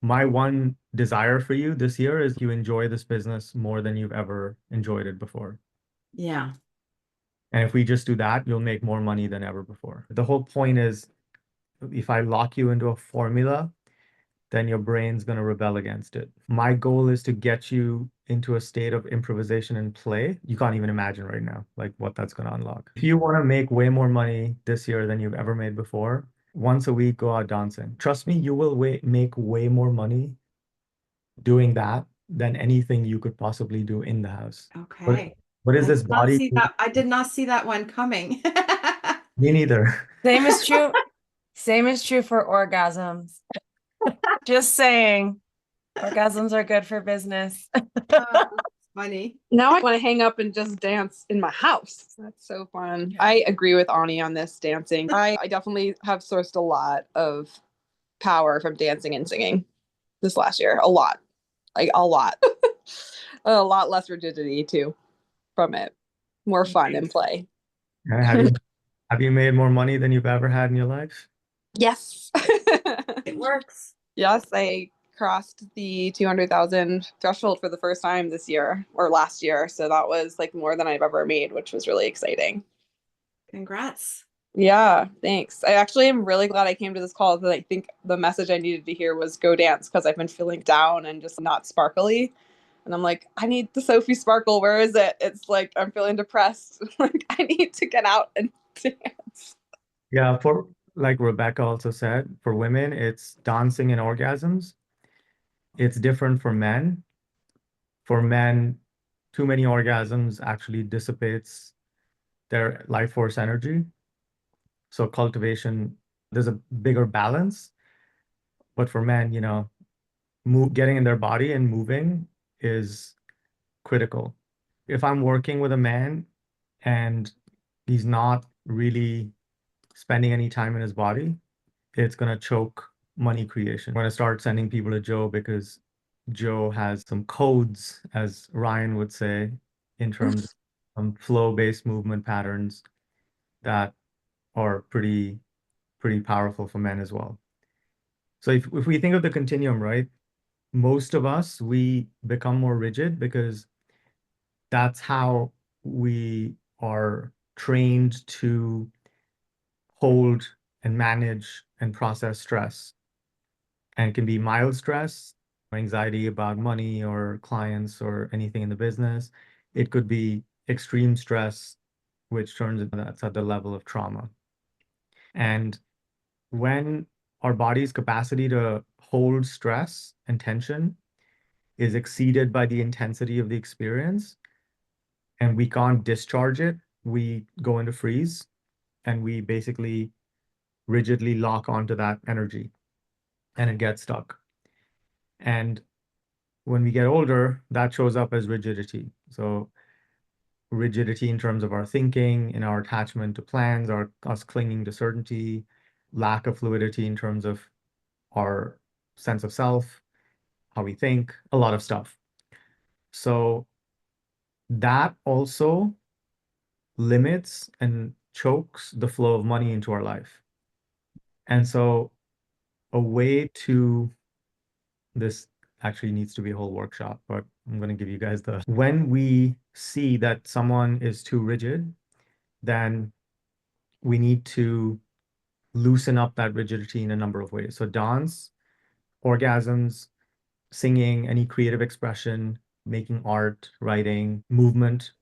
My one desire for you this year is you enjoy this business more than you've ever enjoyed it before. Yeah. And if we just do that, you'll make more money than ever before. The whole point is if I lock you into a formula, then your brain's going to rebel against it. My goal is to get you into a state of improvisation and play. You can't even imagine right now, like what that's going to unlock. If you want to make way more money this year than you've ever made before, once a week, go out dancing. Trust me, you will make way more money doing that than anything you could possibly do in the house. But Okay. what is I this did not body? see that. I did not see that one coming. Me neither. Same is true. Same is true for orgasms. Just saying, orgasms are good for business. Funny. Now I want to hang up and just dance in my house. That's so fun. I agree with Ani on this dancing. I definitely have sourced a lot of power from dancing and singing this last year. A lot. Like a lot. A lot less rigidity too from it. More fun and play. Have you made more money than you've ever had in your life? Yes. It works. Yes, I crossed the 200,000 threshold for the first time this year or last year. So that was like more than I've ever made, which was really exciting. Congrats. Yeah, thanks. I actually am really glad I came to this call because I think the message I needed to hear was go dance because I've been feeling down and just not sparkly. And I'm like, I need the Sophie Sparkle. Where is it? It's like I'm feeling depressed. Like I need to get out and dance. Yeah, for like Rebecca also said, for women, it's dancing and orgasms. It's different for men. For men, too many orgasms actually dissipates their life force energy. So cultivation, there's a bigger balance. But for men, getting in their body and moving is critical. If I'm working with a man and he's not really spending any time in his body, it's going to choke money creation. I'm going to start sending people to Joe because Joe has some codes, as Ryan would say, in terms of some flow-based movement patterns that are pretty powerful for men as well. So if we think of the continuum, right, most of us, we become more rigid because that's how we are trained to hold and manage and process stress. And it can be mild stress, anxiety about money or clients or anything in the business. It could be extreme stress, which turns into that's at the level of trauma. And when our body's capacity to hold stress and tension is exceeded by the intensity of the experience, and we can't discharge it, we go into freeze and we basically rigidly lock onto that energy and it gets stuck. And when we get older, that shows up as rigidity. So rigidity in terms of our thinking, in our attachment to plans, us clinging to certainty, lack of fluidity in terms of our sense of self, how we think, a lot of stuff. So that also limits and chokes the flow of money into our life. And so a way to this actually needs to be a whole workshop, but I'm going to give you guys when we see that someone is too rigid, then we need to loosen up that rigidity in a number of ways. So dance, orgasms, singing, any creative expression, making art, writing, movement.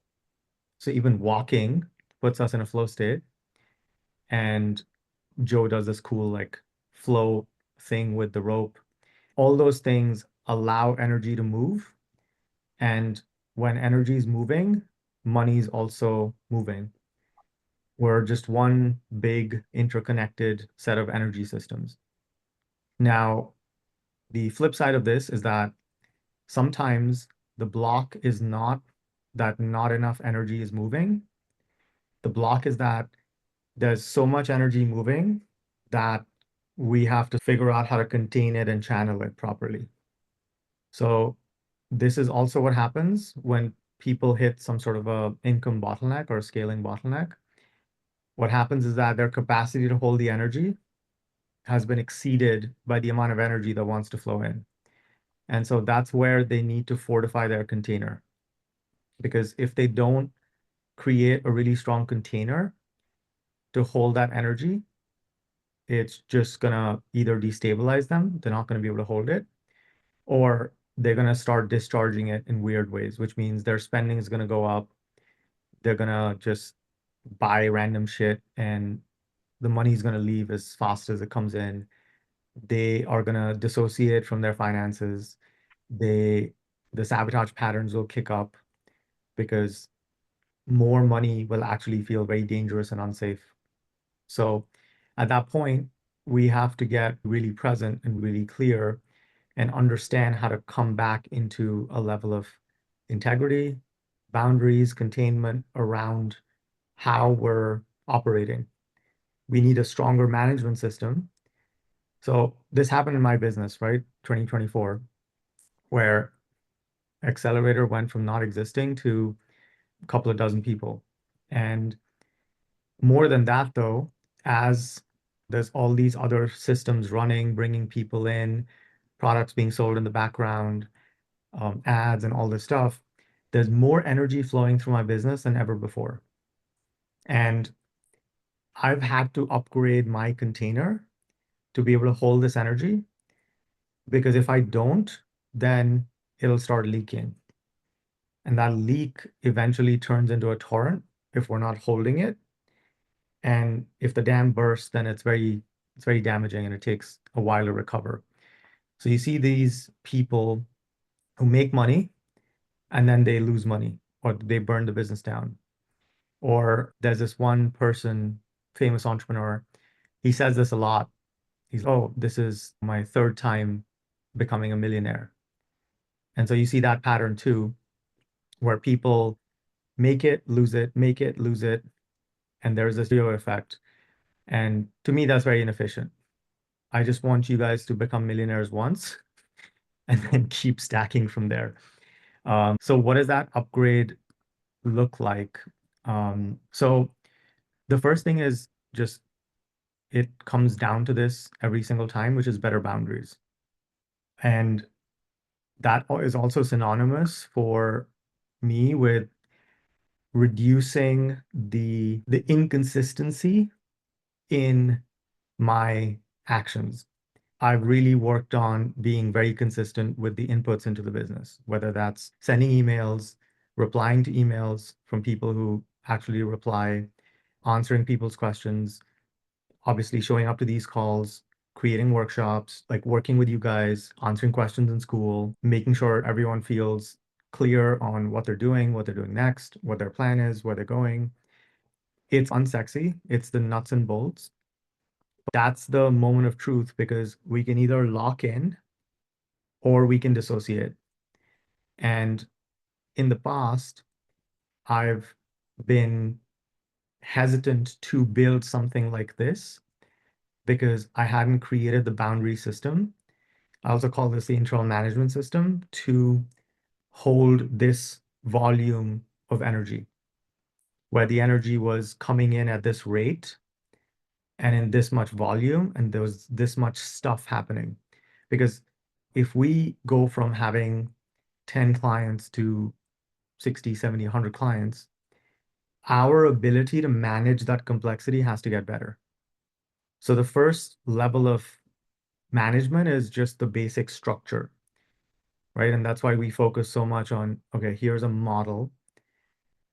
So even walking puts us in a flow state. And Joe does this cool like flow thing with the rope. All those things allow energy to move. And when energy is moving, money is also moving. We're just one big interconnected set of energy systems. Now, the flip side of this is that sometimes the block is not that not enough energy is moving. The block is that there's so much energy moving that we have to figure out how to contain it and channel it properly. So this is also what happens when people hit some sort of a income bottleneck or a scaling bottleneck. What happens is that their capacity to hold the energy has been exceeded by the amount of energy that wants to flow in. And so that's where they need to fortify their container. Because if they don't create a really strong container to hold that energy, it's just gonna either destabilize them, they're not gonna be able to hold it, or they're gonna start discharging it in weird ways, which means their spending is gonna go up. They're gonna just buy random shit and the money's gonna leave as fast as it comes in. They are gonna dissociate from their finances. They the sabotage patterns will kick up because more money will actually feel very dangerous and unsafe. So at that point, we have to get really present and really clear and understand how to come back into a level of integrity, boundaries, containment around how we're operating. We need a stronger management system. So this happened in my business, right? 2024, where Accelerator went from not existing to a couple of dozen people. And more than that, though, as there's all these other systems running, bringing people in, products being sold in the background, ads and all this stuff, there's more energy flowing through my business than ever before. And I've had to upgrade my container to be able to hold this energy, because if I don't, then it'll start leaking. And that leak eventually turns into a torrent if we're not holding it. And if the dam bursts, then it's very damaging and it takes a while to recover. So you see these people who make money and then they lose money or they burn the business down. Or there's this one person, famous entrepreneur, he says this a lot. Oh, this is my third time becoming a millionaire. And so you see that pattern too, where people make it, lose it, make it, lose it. And there's this yo effect. And to me, that's very inefficient. I just want you guys to become millionaires once and then keep stacking from there. So what does that upgrade look like? So the first thing is just it comes down to this every single time, which is better boundaries. And that is also synonymous for me with reducing the inconsistency in my actions. I've really worked on being very consistent with the inputs into the business, whether that's sending emails, replying to emails from people who actually reply, answering people's questions, obviously showing up to these calls, creating workshops, like working with you guys, answering questions in school, making sure everyone feels clear on what they're doing next, what their plan is, where they're going. It's unsexy, it's the nuts and bolts. That's the moment of truth because we can either lock in or we can dissociate. And in the past, I've been hesitant to build something like this because I hadn't created the boundary system. I also call this the internal management system to hold this volume of energy, where the energy was coming in at this rate and in this much volume, and there was this much stuff happening. Because if we go from having 10 clients to 60, 70, 100 clients, our ability to manage that complexity has to get better. So the first level of management is just the basic structure, right? And that's why we focus so much on, okay, here's a model.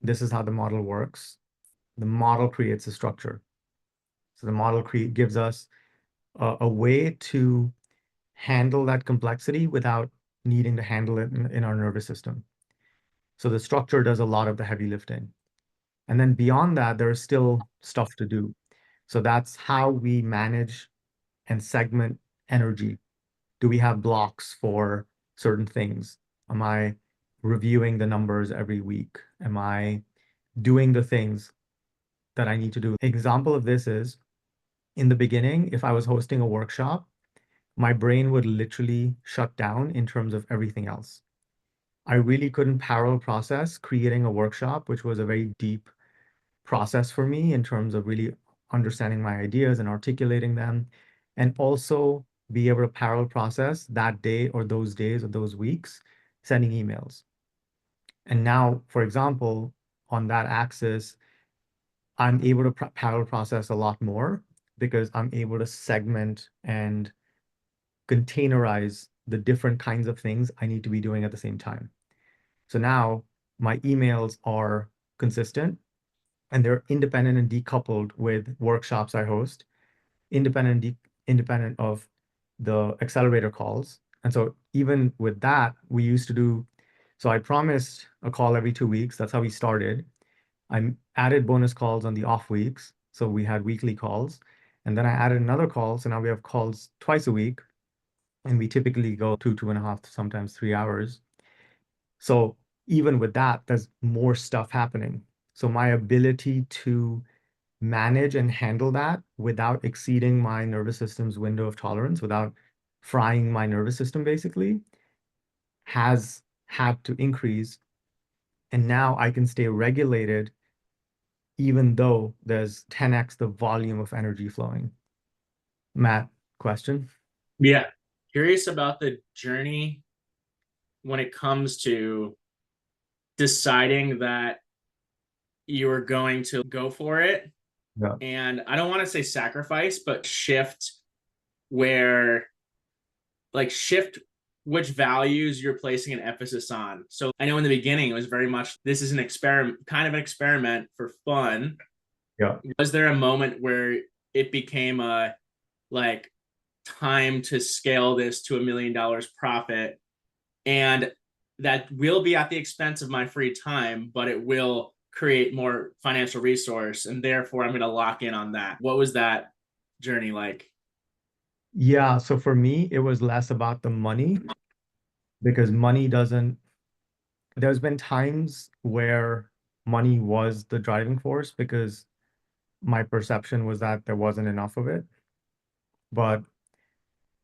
This is how the model works. The model creates a structure. So the model gives us a way to handle that complexity without needing to handle it in our nervous system. So the structure does a lot of the heavy lifting. And then beyond that, there is still stuff to do. So that's how we manage and segment energy. Do we have blocks for certain things? Am I reviewing the numbers every week? Am I doing the things that I need to do? Example of this is in the beginning, if I was hosting a workshop, my brain would literally shut down in terms of everything else. I really couldn't parallel process creating a workshop, which was a very deep process for me in terms of really understanding my ideas and articulating them, and also be able to parallel process that day or those days or those weeks, sending emails. And now, for example, on that axis, I'm able to parallel process a lot more because I'm able to segment and containerize the different kinds of things I need to be doing at the same time. So now my emails are consistent and they're independent and decoupled with workshops I host, independent of the accelerator calls. And so even with that, we used to do, so I promised a call every 2 weeks. That's how we started. I added bonus calls on the off weeks. So we had weekly calls. And then I added another call. So now we have calls twice a week. And we typically go 2.5, sometimes 3 hours. So even with that, there's more stuff happening. So my ability to manage and handle that without exceeding my nervous system's window of tolerance, without frying my nervous system, basically, has had to increase. And now I can stay regulated even though there's 10x the volume of energy flowing. Matt, question? Yeah. Curious about the journey when it comes to deciding that you are going to go for it. Yeah. And I don't want to say sacrifice, but shift where, like, shift which values you're placing an emphasis on. So I know in the beginning it was very much, this is an experiment, kind of an experiment for fun. Yeah. Was there a moment where it became a, like, time to scale this to $1 million profit, and that will be at the expense of my free time, but it will create more financial resource, and therefore I'm going to lock in on that? What was that journey like? Yeah, so for me, it was less about the money because money doesn't, there's been times where money was the driving force because my perception was that there wasn't enough of it. But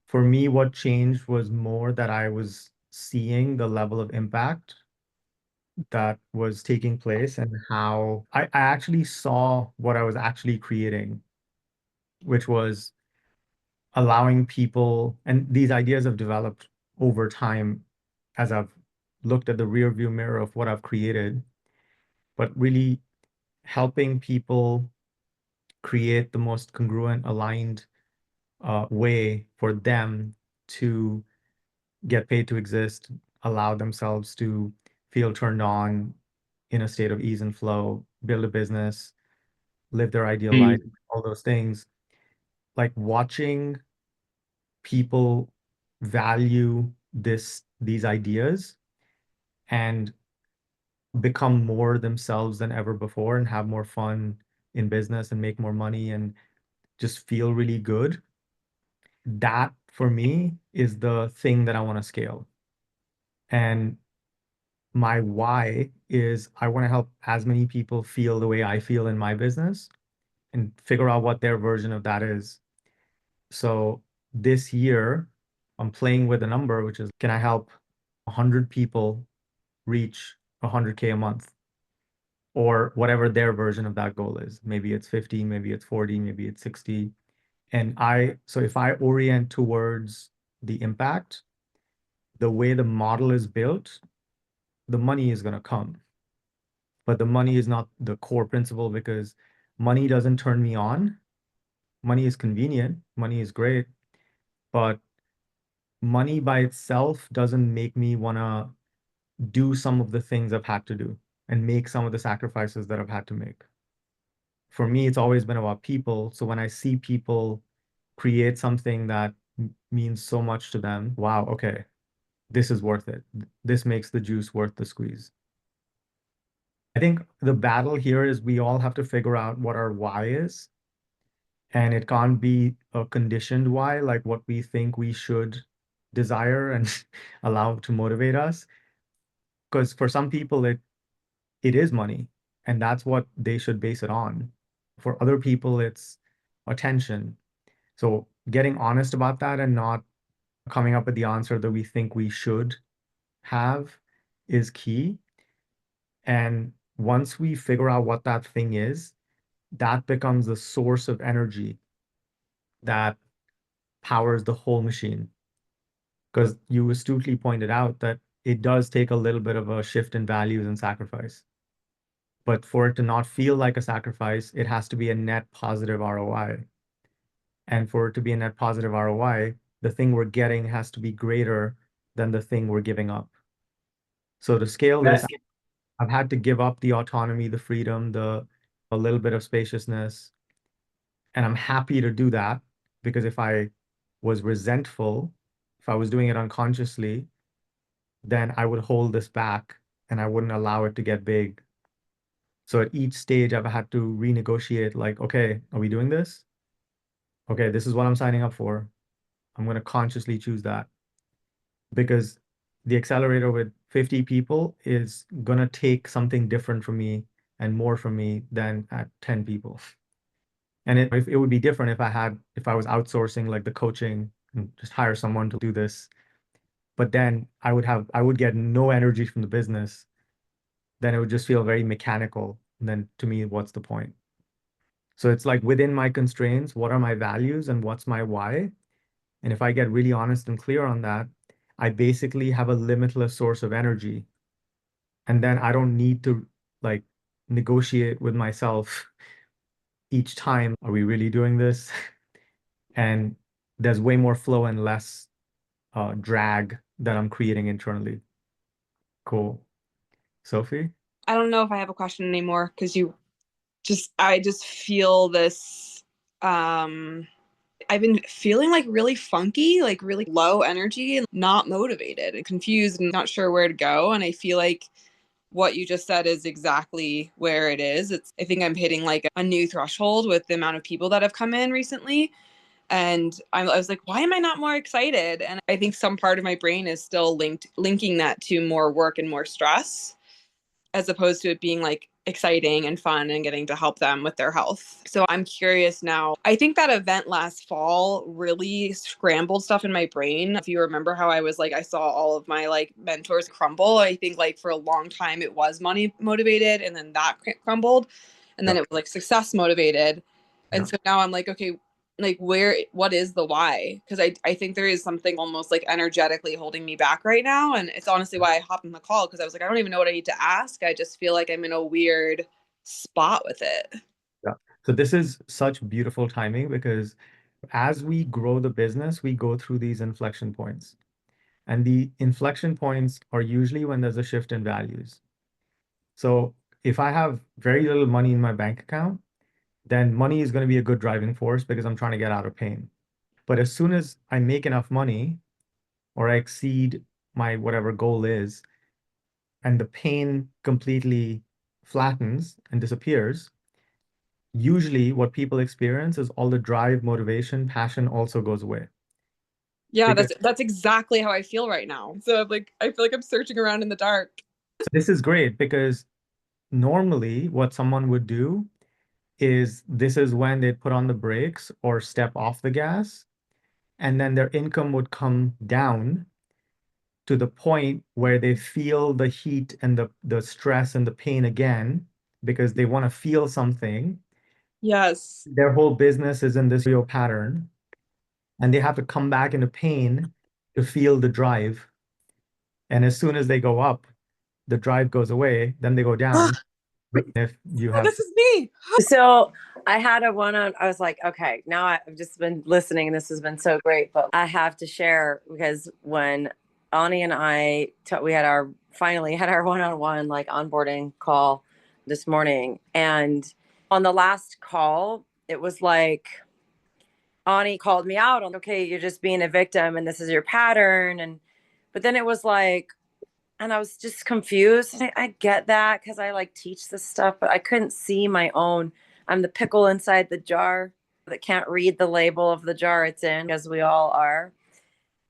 for me, what changed was more that I was seeing the level of impact that was taking place and how I actually saw what I was actually creating, which was allowing people, and these ideas have developed over time as I've looked at the rear view mirror of what I've created, but really helping people create the most congruent, aligned way for them to get paid to exist, allow themselves to feel turned on in a state of ease and flow, build a business, live their ideal life, all those things. Like watching people value these ideas and become more themselves than ever before and have more fun in business and make more money and just feel really good. That for me is the thing that I want to scale. And my why is I want to help as many people feel the way I feel in my business and figure out what their version of that is. So this year, I'm playing with a number, which is, can I help 100 people reach 100K a month or whatever their version of that goal is? Maybe it's 50, maybe it's 40, maybe it's 60. And so if I orient towards the impact, the way the model is built, the money is going to come. But the money is not the core principle because money doesn't turn me on. Money is convenient, money is great, but money by itself doesn't make me want to do some of the things I've had to do and make some of the sacrifices that I've had to make. For me, it's always been about people. So when I see people create something that means so much to them, wow, okay, this is worth it. This makes the juice worth the squeeze. I think the battle here is we all have to figure out what our why is. And it can't be a conditioned why, like what we think we should desire and allow to motivate us. Because for some people, it is money, and that's what they should base it on. For other people, it's attention. So getting honest about that and not coming up with the answer that we think we should have is key. And once we figure out what that thing is, that becomes the source of energy that powers the whole machine. Because you astutely pointed out that it does take a little bit of a shift in values and sacrifice. But for it to not feel like a sacrifice, it has to be a net positive ROI. And for it to be a net positive ROI, the thing we're getting has to be greater than the thing we're giving up. So to scale this, I've had to give up the autonomy, the freedom, a little bit of spaciousness. And I'm happy to do that, because if I was resentful, if I was doing it unconsciously, then I would hold this back and I wouldn't allow it to get big. So at each stage, I've had to renegotiate, like, okay, are we doing this? Okay, this is what I'm signing up for. I'm going to consciously choose that, because the accelerator with 50 people is going to take something different from me and more from me than at 10 people. And it would be different if I was outsourcing like the coaching and just hire someone to do this. But then I would get no energy from the business. Then it would just feel very mechanical. And then to me, what's the point? So it's like within my constraints, what are my values and what's my why? And if I get really honest and clear on that, I basically have a limitless source of energy. And then I don't need to like negotiate with myself each time. Are we really doing this? And there's way more flow and less drag that I'm creating internally. Cool. Sophie? I don't know if I have a question anymore because I just feel this. I've been feeling like really funky, like really low energy and not motivated and confused and not sure where to go. And I feel like what you just said is exactly where it is. I think I'm hitting like a new threshold with the amount of people that have come in recently. And I was like, why am I not more excited? And I think some part of my brain is still linking that to more work and more stress, as opposed to it being like exciting and fun and getting to help them with their health. So I'm curious now. I think that event last fall really scrambled stuff in my brain. If you remember how I was like, I saw all of my like mentors crumble. I think like for a long time it was money motivated, and then that crumbled, and then it was like success motivated. And so now I'm like, okay, like what is the why? Because I think there is something almost like energetically holding me back right now, and it's honestly why I hopped in the call, because I was like, I don't even know what I need to ask. I just feel like I'm in a weird spot with it. Yeah. So this is such beautiful timing, because as we grow the business, we go through these inflection points. And the inflection points are usually when there's a shift in values. So if I have very little money in my bank account, then money is going to be a good driving force because I'm trying to get out of pain. But as soon as I make enough money or I exceed my whatever goal is, and the pain completely flattens and disappears, usually what people experience is all the drive, motivation, passion also goes away. Yeah, Because that's exactly how I feel right now. So like I feel like I'm searching around in the dark. this is great, because normally what someone would do is this is when they put on the brakes or step off the gas, and then their income would come down to the point where they feel the heat and the stress and the pain again, because they want to feel something. Yes. Their whole business is in this yo pattern, and they have to come back into pain to feel the drive. And as soon as they go up, the drive goes away, then they go down. If you have This is me. So I had a I was like, okay, now I've just been listening and this has been so great, but I have to share, because when Ani and we finally had our one-on-one like onboarding call this morning. And on the last call, it was like, Ani called me out on, okay, you're just being a victim and this is your pattern. But then it was like, and I was just confused. I get that because I like teach this stuff, but I couldn't see my own. I'm the pickle inside the jar that can't read the label of the jar it's in, as we all are.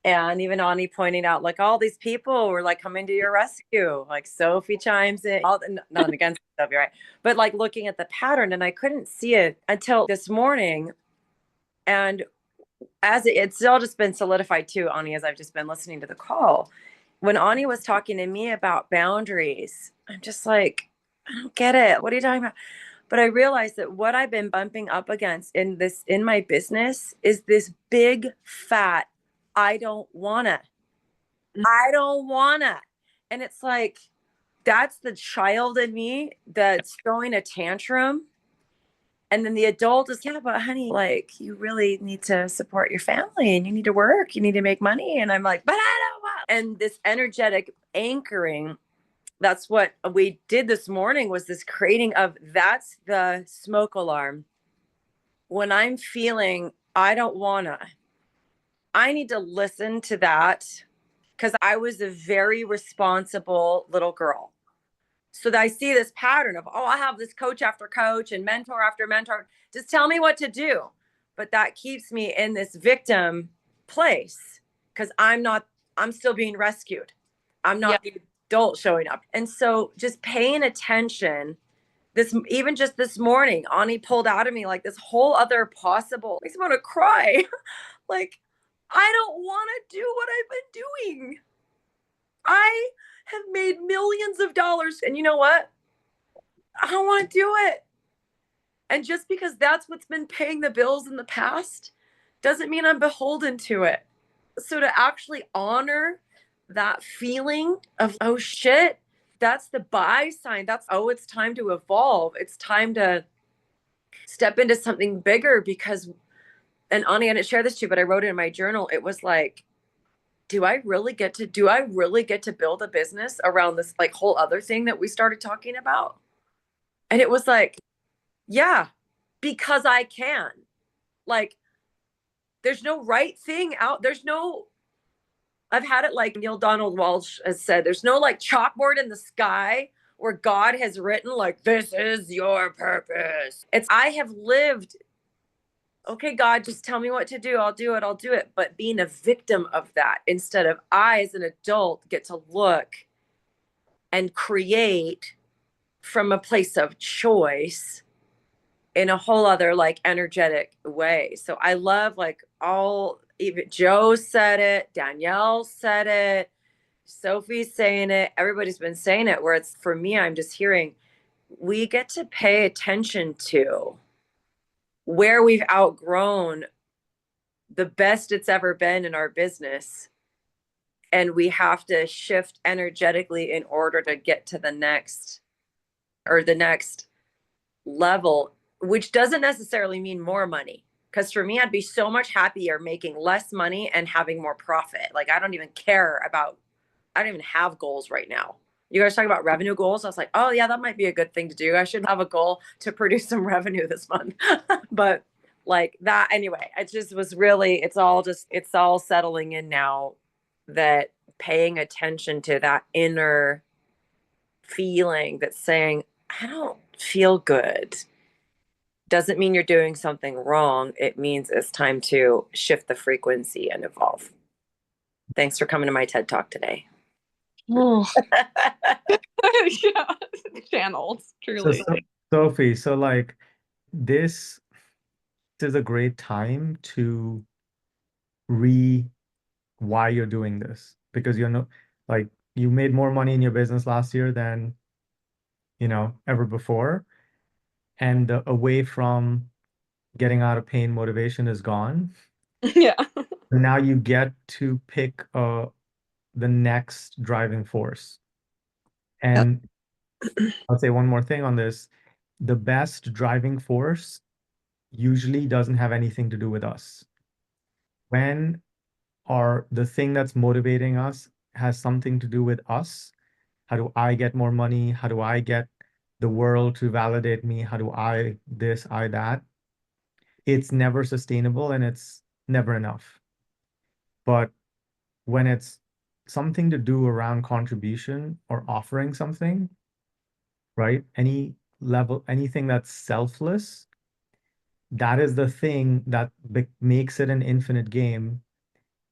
And even Ani pointing out, like, all these people were like coming to your rescue. Like Sophie chimes in, nothing against Sophie, right? But like looking at the pattern, and I couldn't see it until this morning. And as it's all just been solidified too, Ani, as I've just been listening to the call. When Ani was talking to me about boundaries, I'm just like, I don't get it. What are you talking about? But I realized that what I've been bumping up against in my business is this big fat, I don't wanna. I don't wanna. And it's like, that's the child in me that's throwing a tantrum. And then the adult is, yeah, but honey, like, you really need to support your family and you need to work, you need to make money. And I'm like, but I don't want. And this energetic anchoring, that's what we did this morning, was this creating of, that's the smoke alarm. When I'm feeling I don't wanna, I need to listen to that, because I was a very responsible little girl. So that I see this pattern of, oh, I have this coach after coach and mentor after mentor. Just tell me what to do. But that keeps me in this victim place, because I'm still being rescued. I'm not the adult showing up. And so just paying attention, even just this morning, Ani pulled out of me like this whole other possible, makes me want to cry. Like, I don't want to do what I've been doing. I have made millions of dollars, and you know what? I don't want to do it. And just because that's what's been paying the bills in the past doesn't mean I'm beholden to it. So to actually honor that feeling of, oh shit, that's the buy sign. That's, oh, it's time to evolve. It's time to step into something bigger. Because, and Ani, I didn't share this to you, but I wrote it in my journal. It was like, do I really get to build a business around this like whole other thing that we started talking about? And it was like, yeah, because I can. Like, there's no right thing out. I've had it like Neil Donald Walsh has said, there's no like chalkboard in the sky where God has written like, this is your purpose. I have lived, okay, God, just tell me what to do. I'll do it. But being a victim of that, instead of I, as an adult, get to look and create from a place of choice in a whole other like energetic way. So I love like even Joe said it, Danielle said it, Sophie's saying it, everybody's been saying it, where it's, for me, I'm just hearing, we get to pay attention to where we've outgrown the best it's ever been in our business. And we have to shift energetically in order to get to the next level, which doesn't necessarily mean more money. Because for me, I'd be so much happier making less money and having more profit. Like, I don't even have goals right now. You guys talk about revenue goals. I was like, oh yeah, that might be a good thing to do. I should have a goal to produce some revenue this month. But like that, anyway, it just was really, it's all settling in now, that paying attention to that inner feeling that's saying, I don't feel good, doesn't mean you're doing something wrong. It means it's time to shift the frequency and evolve. Thanks for coming to my TED Talk today. Oh. Yeah, channeled, truly. So, Sophie, so like this is a great time to why you're doing this, because like you made more money in your business last year than ever before, and the away from getting out of pain motivation is gone. Yeah. Now you get to pick the next driving force. And I'll say one more thing on this. The best driving force usually doesn't have anything to do with us. When the thing that's motivating us has something to do with us, how do I get more money? How do I get the world to validate me? How do I this, I that? It's never sustainable and it's never enough. But when it's something to do around contribution or offering something, right? Any level, anything that's selfless, that is the thing that makes it an infinite game,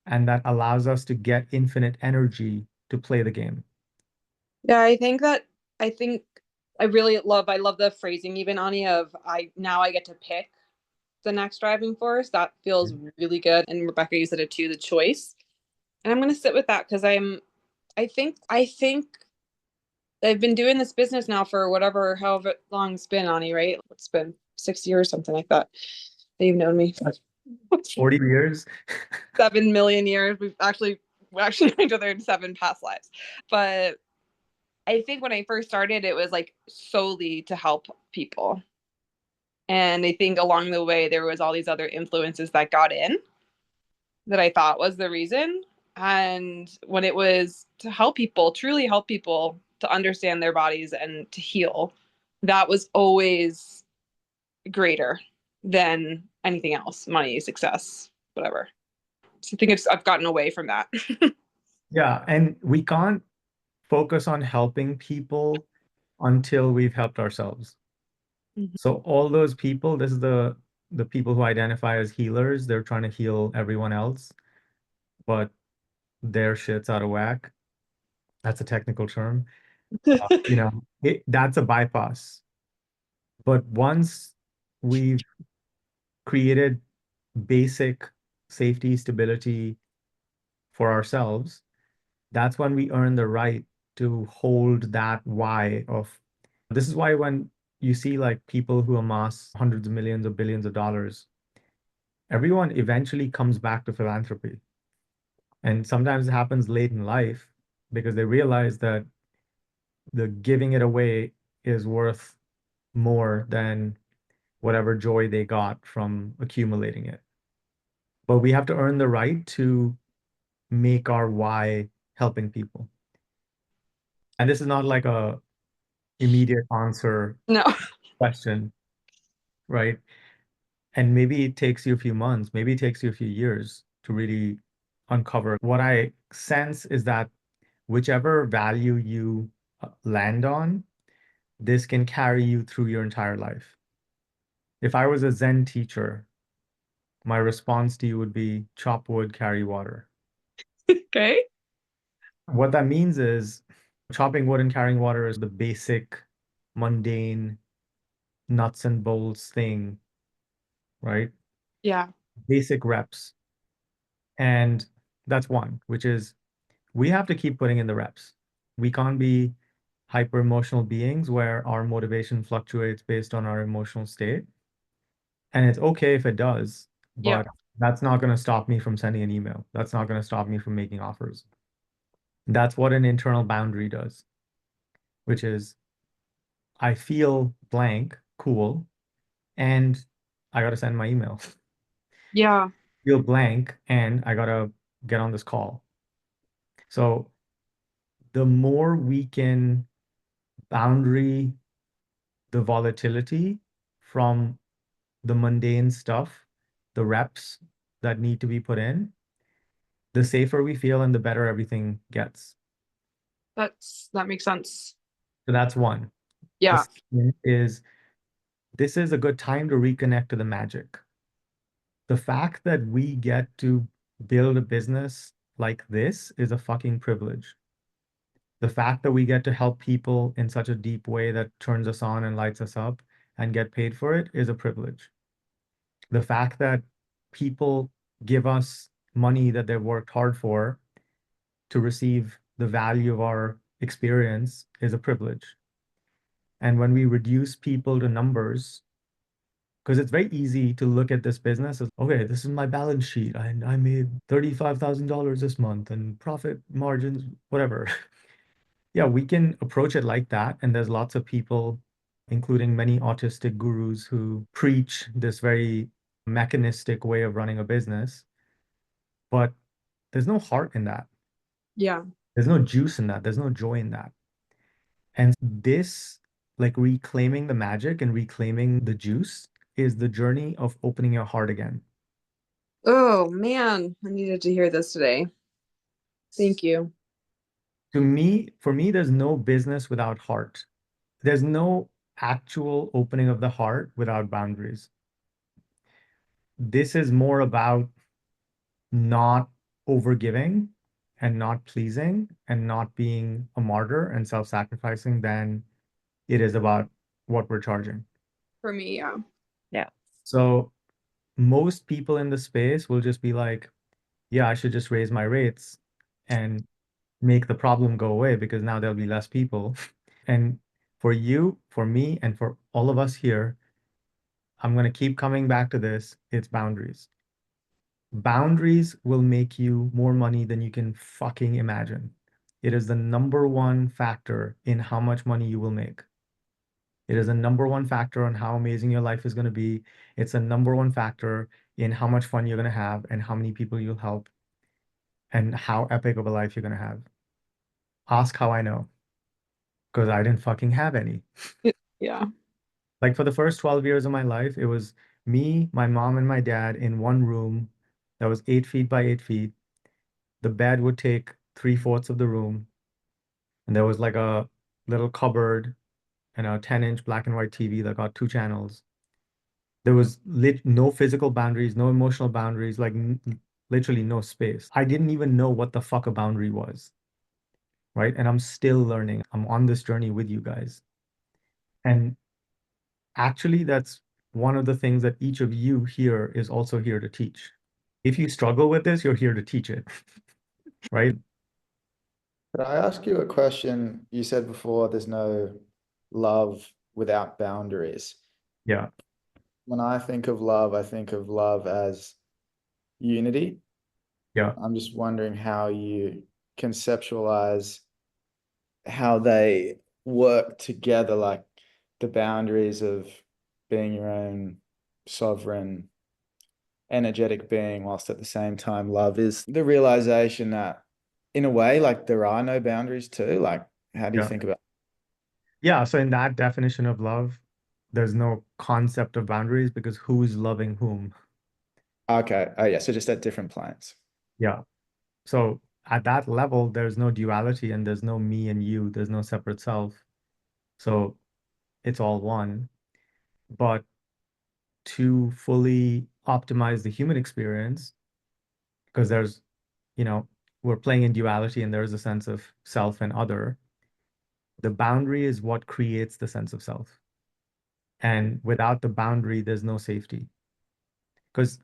and that allows us to get infinite energy to play the game. Yeah, I think I love the phrasing even, Ani, of I get to pick the next driving force. That feels really good. And Rebecca, you said it too, the choice. And I'm gonna sit with that, because I think I've been doing this business now for however long it's been, Ani, right? It's been 6 years, something like that. You've known me. 40 years. 7 million years. We actually known each other in 7 past lives. But I think when I first started, it was like solely to help people. And I think along the way, there was all these other influences that got in that I thought was the reason. And when it was to help people, truly help people to understand their bodies and to heal, that was always greater than anything else, money, success, whatever. So I think I've gotten away from that. Yeah, and we can't focus on helping people until we've helped ourselves. Mhm. So all those people, this is the people who identify as healers, they're trying to heal everyone else, but their shit's out of whack. That's a technical term. That's a bypass. But once we've created basic safety, stability for ourselves, that's when we earn the right to hold that why of this is why when you see like people who amass hundreds of millions or billions of dollars, everyone eventually comes back to philanthropy. And sometimes it happens late in life because they realize that the giving it away is worth more than whatever joy they got from accumulating it. But we have to earn the right to make our why helping people. And this is not like a immediate answer No. question, right? And maybe it takes you a few months, maybe it takes you a few years to really uncover. What I sense is that whichever value you land on, this can carry you through your entire life. If I was a Zen teacher, my response to you would be chop wood, carry water. Okay. What that means is chopping wood and carrying water is the basic, mundane, nuts and bolts thing, right? Yeah. Basic reps. And that's one, which is we have to keep putting in the reps. We can't be hyper emotional beings where our motivation fluctuates based on our emotional state. And it's okay if it does, Yeah. but that's not going to stop me from sending an email. That's not going to stop me from making offers. That's what an internal boundary does, which is I feel blank, cool, and I got to send my email. Yeah. Feel blank, and I got to get on this call. So the more we can boundary the volatility from the mundane stuff, the reps that need to be put in, the safer we feel and the better everything gets. That makes sense. So that's one. The Yeah. second is this is a good time to reconnect to the magic. The fact that we get to build a business like this is a fucking privilege. The fact that we get to help people in such a deep way that turns us on and lights us up and get paid for it is a privilege. The fact that people give us money that they've worked hard for to receive the value of our experience is a privilege. And when we reduce people to numbers, because it's very easy to look at this business as, okay, this is my balance sheet. I made $35,000 this month and profit margins, whatever. Yeah, we can approach it like that. And there's lots of people, including many autistic gurus, who preach this very mechanistic way of running a business. But there's no heart in that. Yeah. There's no juice in that. There's no joy in that. And this, like reclaiming the magic and reclaiming the juice, is the journey of opening your heart again. Oh man, I needed to hear this today. Thank you. For me, there's no business without heart. There's no actual opening of the heart without boundaries. This is more about not overgiving and not pleasing and not being a martyr and self-sacrificing than it is about what we're charging. For me, yeah. Yeah. So most people in the space will just be like, yeah, I should just raise my rates and make the problem go away because now there'll be less people. And for you, for me, and for all of us here, I'm going to keep coming back to this. It's boundaries. Boundaries will make you more money than you can fucking imagine. It is the number one factor in how much money you will make. It is a number one factor on how amazing your life is going to be. It's a number one factor in how much fun you're going to have and how many people you'll help and how epic of a life you're going to have. Ask how I know, because I didn't fucking have any. Yeah. Like for the first 12 years of my life, it was me, my mom, and my dad in one room that was 8 feet by 8 feet. The bed would take 3/4 of the room, and there was like a little cupboard and a 10-inch black and white TV that got 2 channels. There was no physical boundaries, no emotional boundaries, like literally no space. I didn't even know what the fuck a boundary was, right? And I'm still learning. I'm on this journey with you guys. And actually, that's one of the things that each of you here is also here to teach. If you struggle with this, you're here to teach it, right? Could I ask you a question? You said before there's no love without boundaries. Yeah. When I think of love, I think of love as unity. Yeah. I'm just wondering how you conceptualize how they work together, like the boundaries of being your own sovereign, energetic being, whilst at the same time, love is the realization that, in a way, like there are no boundaries too. Like, how do you Yeah. think about? Yeah. So in that definition of love, there's no concept of boundaries because who's loving whom? Okay. Oh, yeah. So just at different planes. Yeah. So at that level, there's no duality and there's no me and you. There's no separate self. So it's all one. But to fully optimize the human experience, because there's, we're playing in duality and there's a sense of self and other, the boundary is what creates the sense of self. And without the boundary, there's no safety. Because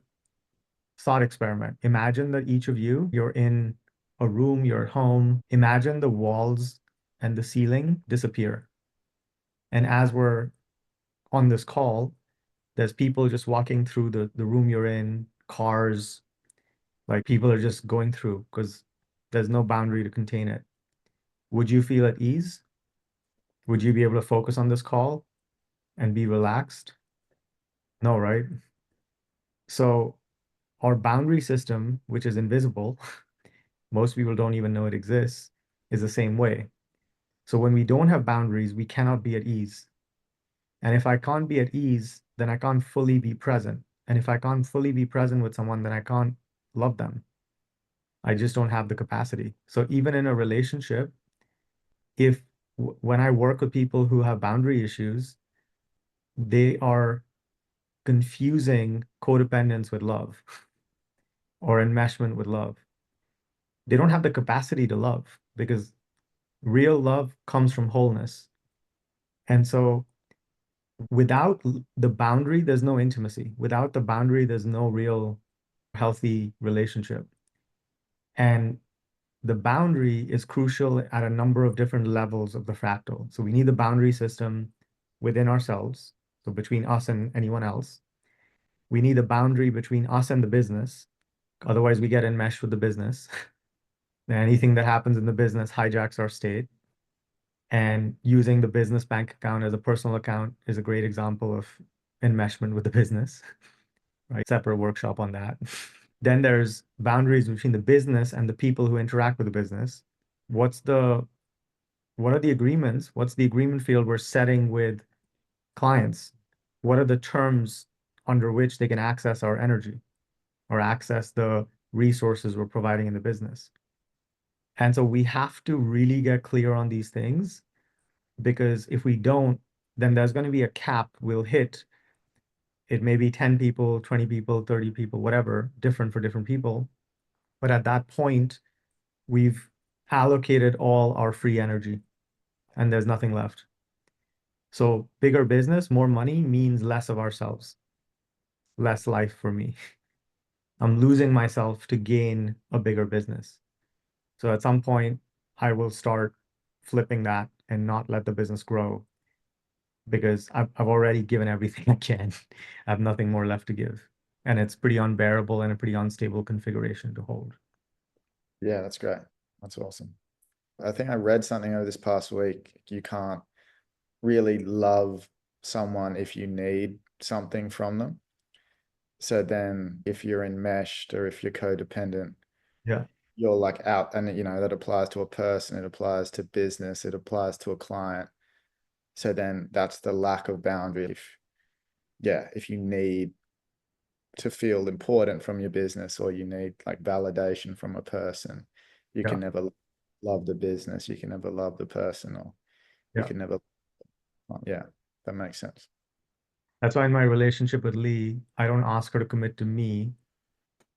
thought experiment, imagine that each of you, you're in a room, you're at home. Imagine the walls and the ceiling disappear. And as we're on this call, there's people just walking through the room you're in, cars, like people are just going through because there's no boundary to contain it. Would you feel at ease? Would you be able to focus on this call and be relaxed? No, right? So our boundary system, which is invisible, most people don't even know it exists, is the same way. So when we don't have boundaries, we cannot be at ease. And if I can't be at ease, then I can't fully be present. And if I can't fully be present with someone, then I can't love them. I just don't have the capacity. So even in a relationship, if when I work with people who have boundary issues, they are confusing codependence with love or enmeshment with love. They don't have the capacity to love because real love comes from wholeness. And so without the boundary, there's no intimacy. Without the boundary, there's no real healthy relationship. And the boundary is crucial at a number of different levels of the fractal. So we need the boundary system within ourselves, so between us and anyone else. We need a boundary between us and the business. Otherwise, we get enmeshed with the business. Anything that happens in the business hijacks our state. And using the business bank account as a personal account is a great example of enmeshment with the business, right? Separate workshop on that. Then there's boundaries between the business and the people who interact with the business. What are the agreements? What's the agreement field we're setting with clients? What are the terms under which they can access our energy or access the resources we're providing in the business? And so we have to really get clear on these things, because if we don't, then there's going to be a cap we'll hit. It may be 10 people, 20 people, 30 people, whatever, different for different people. But at that point, we've allocated all our free energy and there's nothing left. So bigger business, more money means less of ourselves, less life for me. I'm losing myself to gain a bigger business. So at some point, I will start flipping that and not let the business grow because I've already given everything I can. I have nothing more left to give. And it's pretty unbearable and a pretty unstable configuration to hold. Yeah, that's great. That's awesome. I think I read something over this past week. You can't really love someone if you need something from them. So then if you're enmeshed or if you're codependent, Yeah. you're like out, and that applies to a person, it applies to business, it applies to a client. So then that's the lack of boundary. If you need to feel important from your business, or you need like validation from a person, you Yeah. can never love the business, you can never love the person, or you Yeah. can never, yeah, that makes sense. That's why in my relationship with Lee, I don't ask her to commit to me.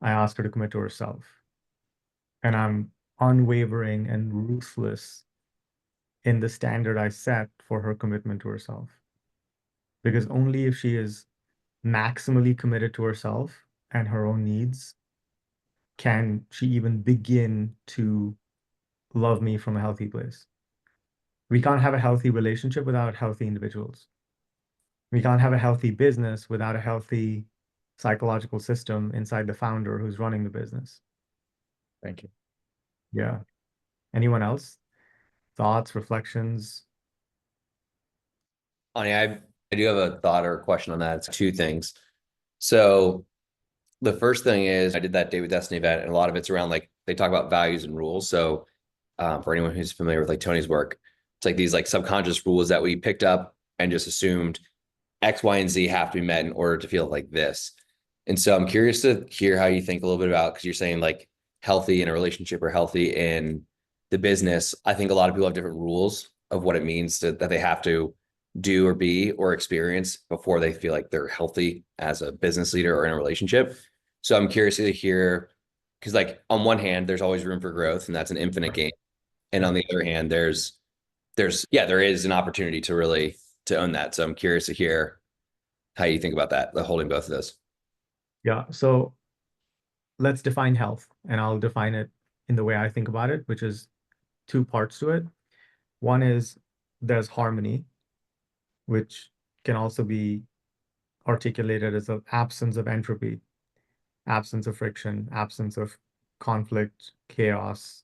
I ask her to commit to herself. And I'm unwavering and ruthless in the standard I set for her commitment to herself. Because only if she is maximally committed to herself and her own needs can she even begin to love me from a healthy place. We can't have a healthy relationship without healthy individuals. We can't have a healthy business without a healthy psychological system inside the founder who's running the business. Thank you. Yeah. Anyone else? Thoughts, reflections? I do have a thought or a question on that. It's two things. So the first thing is I did that Day with Destiny event, and a lot of it's around like they talk about values and rules. So for anyone who's familiar with like Tony's work, it's like these like subconscious rules that we picked up and just assumed X, Y, and Z have to be met in order to feel like this. And so I'm curious to hear how you think a little bit about, because you're saying like healthy in a relationship or healthy in the business. I think a lot of people have different rules of what it means that they have to do or be or experience before they feel like they're healthy as a business leader or in a relationship. So I'm curious to hear, because like on one hand, there's always room for growth and that's an infinite game. And on the other hand, there is an opportunity to really to own that. So I'm curious to hear how you think about that, the holding both of those. Yeah. So let's define health, and I'll define it in the way I think about it, which is two parts to it. One is there's harmony, which can also be articulated as an absence of entropy, absence of friction, absence of conflict, chaos,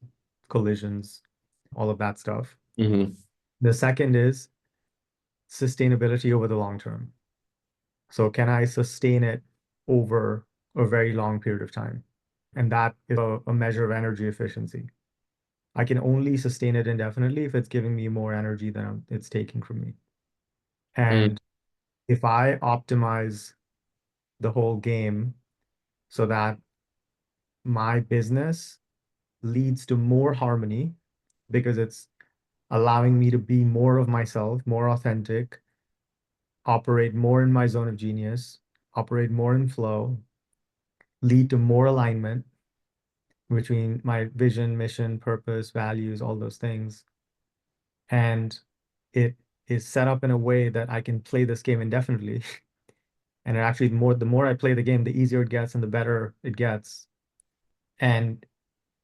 collisions, all of that stuff. Mm-hmm. The second is sustainability over the long term. So can I sustain it over a very long period of time? And that is a measure of energy efficiency. I can only sustain it indefinitely if it's giving me more energy than it's taking from me. And if I optimize the whole game so that my business leads to more harmony because it's allowing me to be more of myself, more authentic, operate more in my zone of genius, operate more in flow, lead to more alignment between my vision, mission, purpose, values, all those things. And it is set up in a way that I can play this game indefinitely. And actually, the more I play the game, the easier it gets and the better it gets. And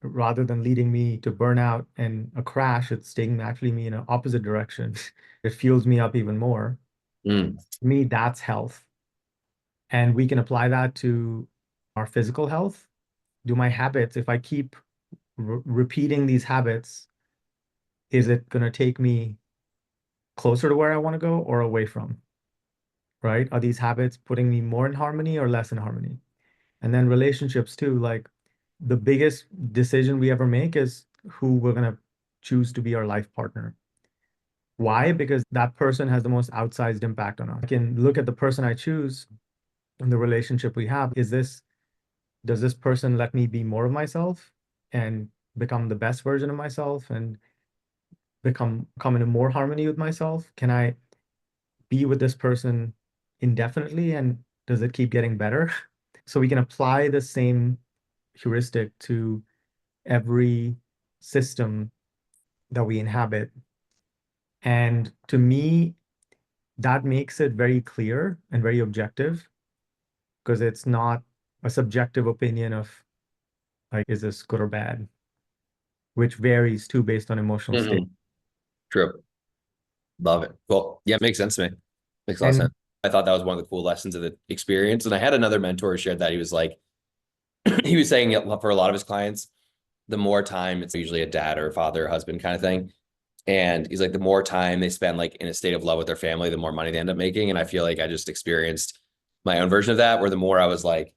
rather than leading me to burnout and a crash, it's taking actually me in an opposite direction. It fuels me up even more. Mm. To me, that's health. And we can apply that to our physical health. Do my habits, if I keep repeating these habits, is it going to take me closer to where I want to go or away from? Right? Are these habits putting me more in harmony or less in harmony? And then relationships too, like the biggest decision we ever make is who we're going to choose to be our life partner. Why? Because that person has the most outsized impact on us. I can look at the person I choose and the relationship we have. Does this person let me be more of myself and become the best version of myself and come into more harmony with myself? Can I be with this person indefinitely, and does it keep getting better? So we can apply the same heuristic to every system that we inhabit. And to me, that makes it very clear and very objective because it's not a subjective opinion of like, is this good or bad, which varies too based on emotional state. Mm-hmm. True. Love it. Cool. Yeah, makes sense to me. Makes a lot of And sense. I thought that was one of the cool lessons of the experience. And I had another mentor who shared that. He was like, he was saying for a lot of his clients, the more time, it's usually a dad or a father or husband kind of thing. And he's like, the more time they spend like in a state of love with their family, the more money they end up making. And I feel like I just experienced my own version of that, where the more I was like,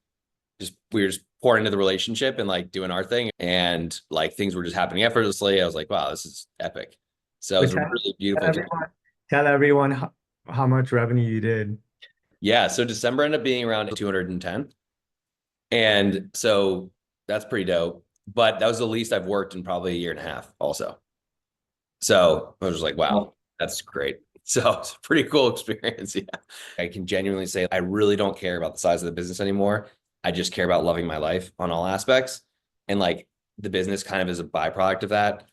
we were just pouring into the relationship and like doing our thing, and like things were just happening effortlessly. I was like, wow, this is epic. So it was a tell, really tell beautiful. everyone, tell everyone how much revenue you did. Yeah. So December ended up being around 210. And so that's pretty dope. But that was the least I've worked in probably a year and a half also. So I was just like, wow, that's great. So it's a pretty cool experience. Yeah. I can genuinely say I really don't care about the size of the business anymore. I just care about loving my life on all aspects. And like the business kind of is a byproduct of that.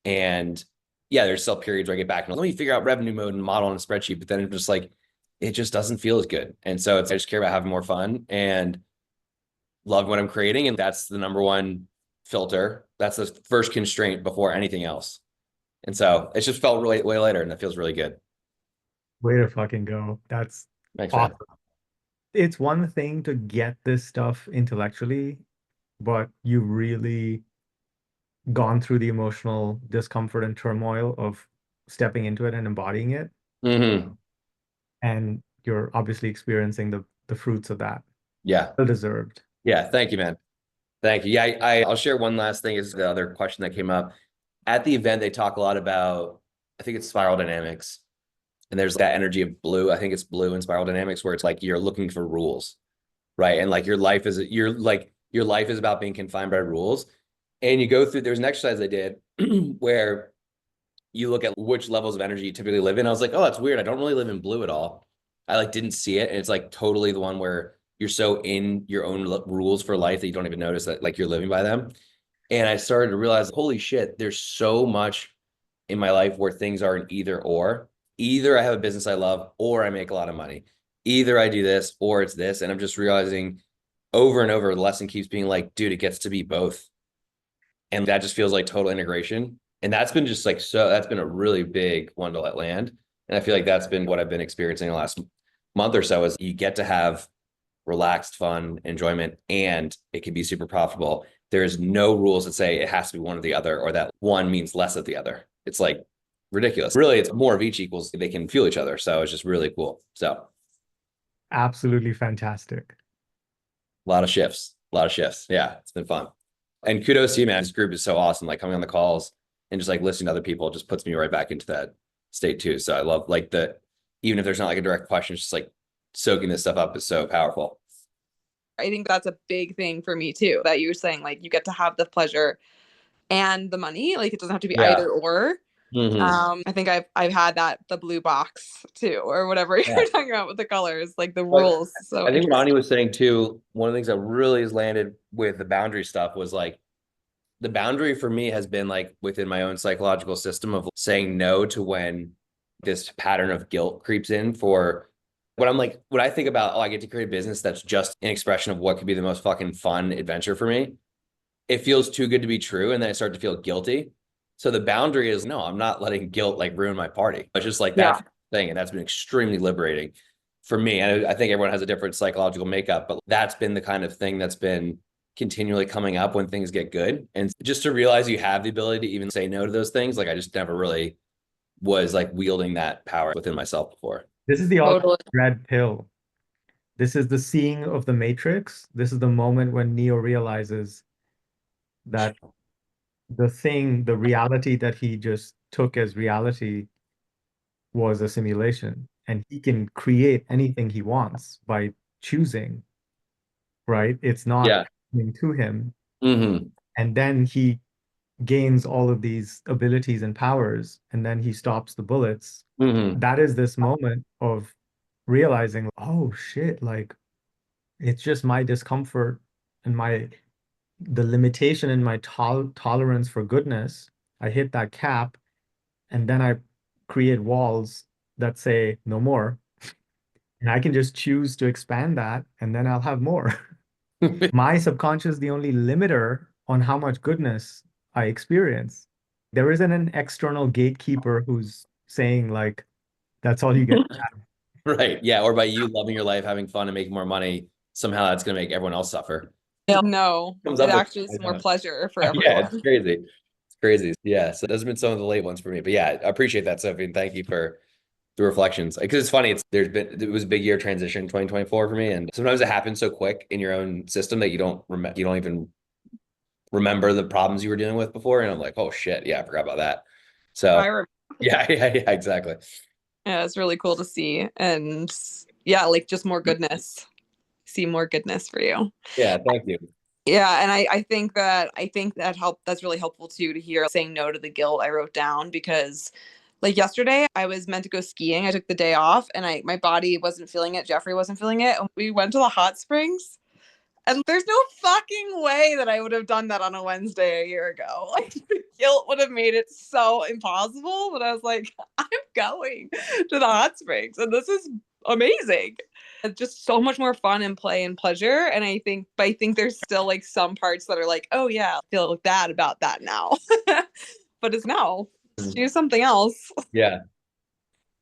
And yeah, there's still periods where I get back and let me figure out revenue mode and model on a spreadsheet, but then it's just like, it just doesn't feel as good. And so I just care about having more fun and love what I'm creating. And that's the number one filter. That's the first constraint before anything else. And so it's just felt really way later, and that feels really good. Way to fucking go. That's Thanks, man. awesome. It's one thing to get this stuff intellectually, but you really gone through the emotional discomfort and turmoil of stepping into it and embodying it. Mm-hmm. And you're obviously experiencing the fruits of that. Yeah. Well deserved. Yeah. Thank you, man. Thank you. Yeah. I'll share one last thing is the other question that came up. At the event, they talk a lot about, I think it's spiral dynamics. And there's that energy of blue. I think it's blue in spiral dynamics, where it's like you're looking for rules, right? And like your life is about being confined by rules. And you go through, there's an exercise I did where you look at which levels of energy you typically live in. I was like, oh, that's weird. I don't really live in blue at all. I like didn't see it. And it's like totally the one where you're so in your own rules for life that you don't even notice that like you're living by them. And I started to realize, holy shit, there's so much in my life where things are an either or. Either I have a business I love or I make a lot of money. Either I do this or it's this. And I'm just realizing over and over, the lesson keeps being like, dude, it gets to be both. And that just feels like total integration. And that's been just like, so that's been a really big one to let land. And I feel like that's been what I've been experiencing the last month or so is you get to have relaxed fun, enjoyment, and it can be super profitable. There's no rules that say it has to be one or the other, or that one means less of the other. It's like ridiculous. Really, it's more of each equals they can fuel each other. So it's just really cool. So Absolutely fantastic. a lot of shifts. Yeah, it's been fun. And kudos to you, man. This group is so awesome. Like coming on the calls and just like listening to other people just puts me right back into that state too. So I love like even if there's not like a direct question, it's just like soaking this stuff up is so powerful. I think that's a big thing for me too, that you were saying, like, you get to have the pleasure and the money. Like, it doesn't have to be either or. Mm-hmm. I think I've had that, the blue box too, or whatever you're talking about with the colors, like the Well, rules. So I think Ronnie was saying too, one of the things that really has landed with the boundary stuff was like the boundary for me has been like within my own psychological system of saying no to when this pattern of guilt creeps in for when I think about, oh, I get to create a business that's just an expression of what could be the most fucking fun adventure for me. It feels too good to be true. And then I start to feel guilty. So the boundary is no, I'm not letting guilt like ruin my party. It's just like that thing. And that's been extremely liberating for me. And I think everyone has a different psychological makeup, but that's been the kind of thing that's been continually coming up when things get good. And just to realize you have the ability to even say no to those things. Like I just never really was like wielding that power within myself before. This is the ultimate red pill. This is the seeing of the Matrix. This is the moment when Neo realizes that the reality that he just took as reality was a simulation. And he can create anything he wants by choosing, right? It's not coming to him. Mm-hmm. And then he gains all of these abilities and powers, and then he stops the bullets. Mm-hmm. That is this moment of realizing, oh shit, like it's just my discomfort and the limitation in my tolerance for goodness. I hit that cap, and then I create walls that say no more. And I can just choose to expand that, and then I'll have more. My subconscious is the only limiter on how much goodness I experience. There isn't an external gatekeeper who's saying like that's all you get. Right. Yeah. Or by you loving your life, having fun and making more money, somehow that's going to make everyone else suffer. No, Comes it up with actually is every more time. pleasure for Yeah, it's everyone. crazy. It's crazy. Yeah. So those have been some of the late ones for me. But yeah, I appreciate that, Sophie. And thank you for the reflections. Because it's funny, it was a big year transition 2024 for me. And sometimes it happens so quick in your own system that you don't even remember the problems you were dealing with before. And I'm like, oh shit, yeah, I forgot about that. So I remember. yeah, yeah, exactly. Yeah, it's really cool to see. And yeah, like just more goodness. See more goodness for you. Yeah, thank you. Yeah, and I think that that's really helpful too to hear saying no to the guilt I wrote down, because like yesterday I was meant to go skiing. I took the day off and my body wasn't feeling it. Jeffrey wasn't feeling it. And we went to the hot springs. And there's no fucking way that I would have done that on a Wednesday a year ago. Like the guilt would have made it so impossible. But I was like, I'm going to the hot springs and this is amazing. It's just so much more fun and play and pleasure. And I think there's still like some parts that are like, oh yeah, I feel bad about that now. But it's no, just do something else. Yeah.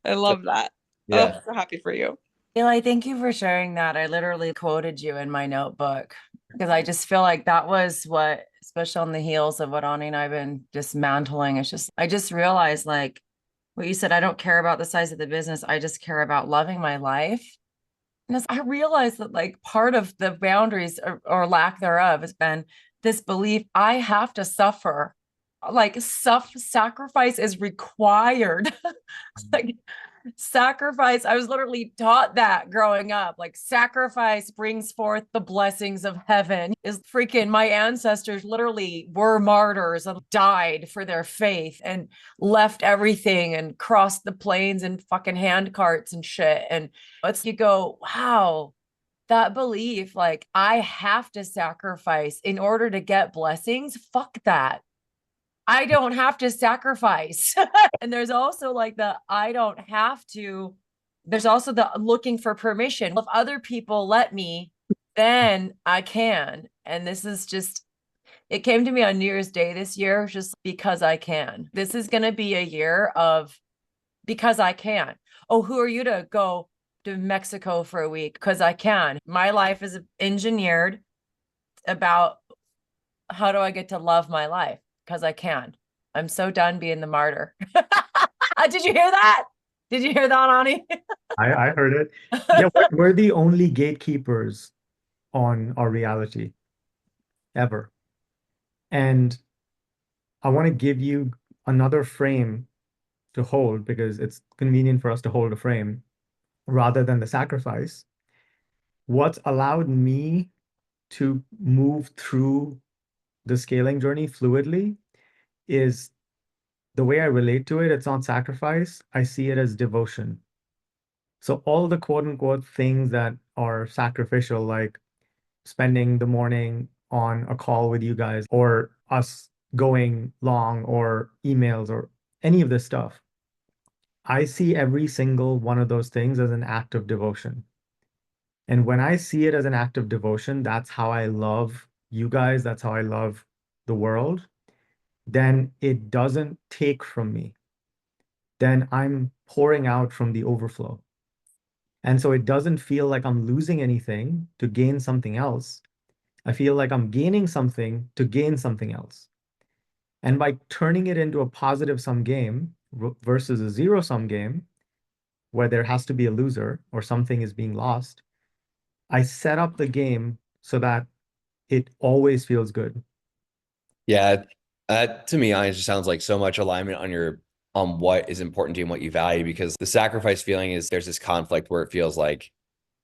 I love that. Yeah. Oh, so happy for you. Eli, thank you for sharing that. I literally quoted you in my notebook because I just feel like that was what, especially on the heels of what Ani and I've been dismantling. I just realized like what you said, I don't care about the size of the business. I just care about loving my life. And as I realized that like part of the boundaries or lack thereof has been this belief I have to suffer. Like sacrifice is required. Like sacrifice, I was literally taught that growing up. Like sacrifice brings forth the blessings of heaven. Is freaking my ancestors literally were martyrs and died for their faith and left everything and crossed the plains and fucking hand carts and shit. And it's you go, wow, that belief, like I have to sacrifice in order to get blessings. Fuck that. I don't have to sacrifice. And there's also like there's also the looking for permission. If other people let me, then I can. And this is just, it came to me on New Year's Day this year, just because I can. This is going to be a year of because I can. Oh, who are you to go to Mexico for a week? Because I can. My life is engineered about how do I get to love my life? Because I can. I'm so done being the martyr. Did you hear that? Did you hear that, Ani? I heard it. Yeah, we're the only gatekeepers on our reality ever. And I want to give you another frame to hold because it's convenient for us to hold a frame rather than the sacrifice. What's allowed me to move through the scaling journey fluidly is the way I relate to it. It's not sacrifice. I see it as devotion. So all the quote unquote things that are sacrificial, like spending the morning on a call with you guys or us going long or emails or any of this stuff, I see every single one of those things as an act of devotion. And when I see it as an act of devotion, that's how I love you guys. That's how I love the world. Then it doesn't take from me. Then I'm pouring out from the overflow. And so it doesn't feel like I'm losing anything to gain something else. I feel like I'm gaining something to gain something else. And by turning it into a positive sum game versus a zero sum game, where there has to be a loser or something is being lost, I set up the game so that it always feels good. Yeah, to me, it just sounds like so much alignment on what is important to you and what you value, because the sacrifice feeling is there's this conflict where it feels like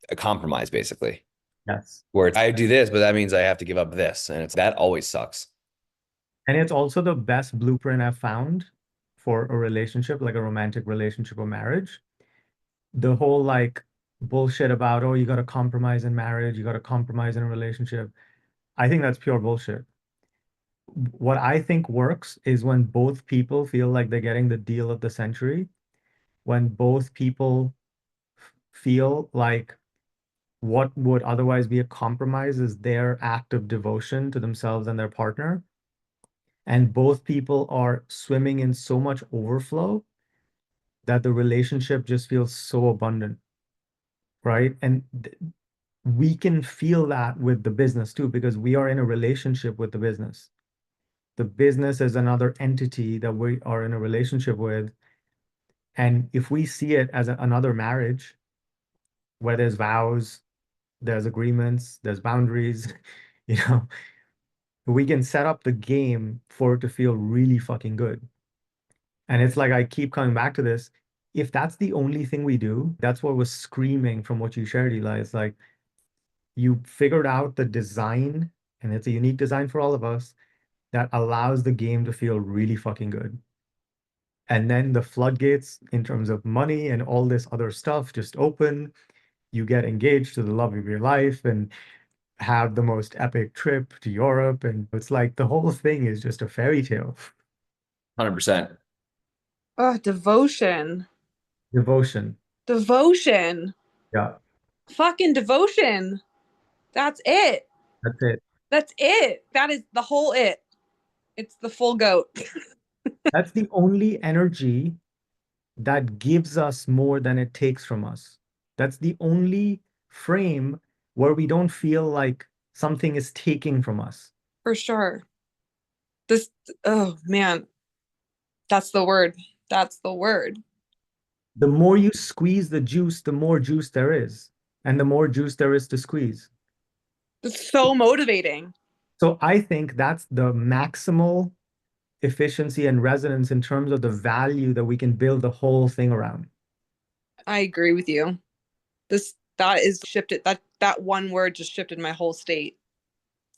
a compromise, basically, Yes. where I do this, but that means I have to give up this, and that always sucks. And it's also the best blueprint I've found for a relationship, like a romantic relationship or marriage. The whole like bullshit about, oh, you got to compromise in marriage, you got to compromise in a relationship. I think that's pure bullshit. What I think works is when both people feel like they're getting the deal of the century, when both people feel like what would otherwise be a compromise is their act of devotion to themselves and their partner. And both people are swimming in so much overflow that the relationship just feels so abundant, right? And we can feel that with the business too, because we are in a relationship with the business. The business is another entity that we are in a relationship with. And if we see it as another marriage, where there's vows, there's agreements, there's boundaries, you know, we can set up the game for it to feel really fucking good. And it's like I keep coming back to this. If that's the only thing we do, that's what was screaming from what you shared, Eli. It's like you figured out the design, and it's a unique design for all of us that allows the game to feel really fucking good. And then the floodgates in terms of money and all this other stuff just open. You get engaged to the love of your life and have the most epic trip to Europe. And it's like the whole thing is just a fairy tale. 100%. Oh, devotion. Devotion. Devotion. Yeah, Fucking devotion. That's it. that's it. That's it. That is the whole it. It's the full goat. That's the only energy that gives us more than it takes from us. That's the only frame where we don't feel like something is taking from us. For sure. This, oh man, that's the word. That's the word. The more you squeeze the juice, the more juice there is, and the more juice there is to squeeze. It's so motivating. So I think that's the maximal efficiency and resonance in terms of the value that we can build the whole thing around. I agree with you. That is shifted. That one word just shifted my whole state.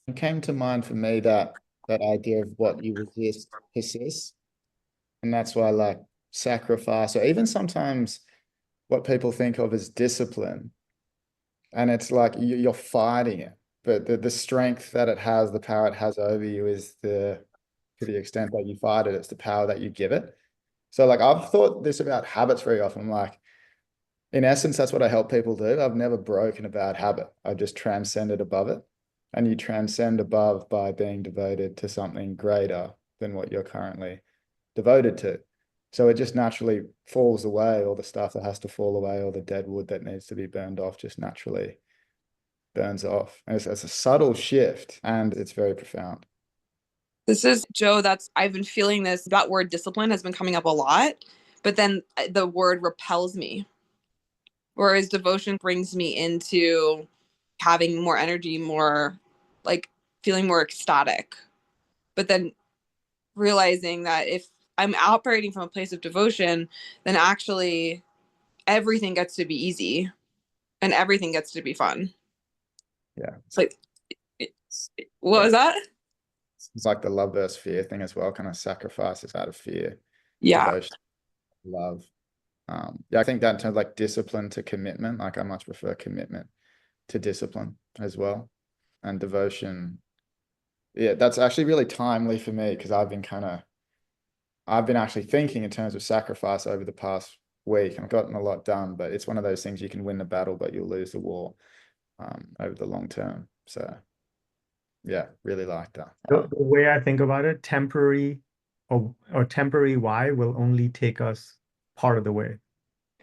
It came to mind for me that idea of what you resist persists. And that's why like sacrifice, or even sometimes what people think of as discipline. And it's like you're fighting it, but the strength that it has, the power it has over you is to the extent that you fight it, it's the power that you give it. So like I've thought this about habits very often. I'm like, in essence, that's what I help people do. I've never broken a bad habit. I've just transcended above it. And you transcend above by being devoted to something greater than what you're currently devoted to. So it just naturally falls away. All the stuff that has to fall away, all the dead wood that needs to be burned off just naturally burns off. And it's a subtle shift, and it's very profound. This is Joe. I've been feeling this. That word discipline has been coming up a lot, but then the word repels me. Whereas devotion brings me into having more energy, more like feeling more ecstatic. But then realizing that if I'm operating from a place of devotion, then actually everything gets to be easy and everything gets to be fun. Yeah. It's like, what was that? It's like the love versus fear thing as well, kind of sacrifices out of fear. Yeah. Devotion, love. Yeah, I think that in terms of like discipline to commitment, like I much prefer commitment to discipline as well. And devotion, yeah, that's actually really timely for me because I've been actually thinking in terms of sacrifice over the past week, and I've gotten a lot done, but it's one of those things you can win the battle, but you'll lose the war over the long term. So yeah, really like that. The way I think about it, temporary or temporary why will only take us part of the way.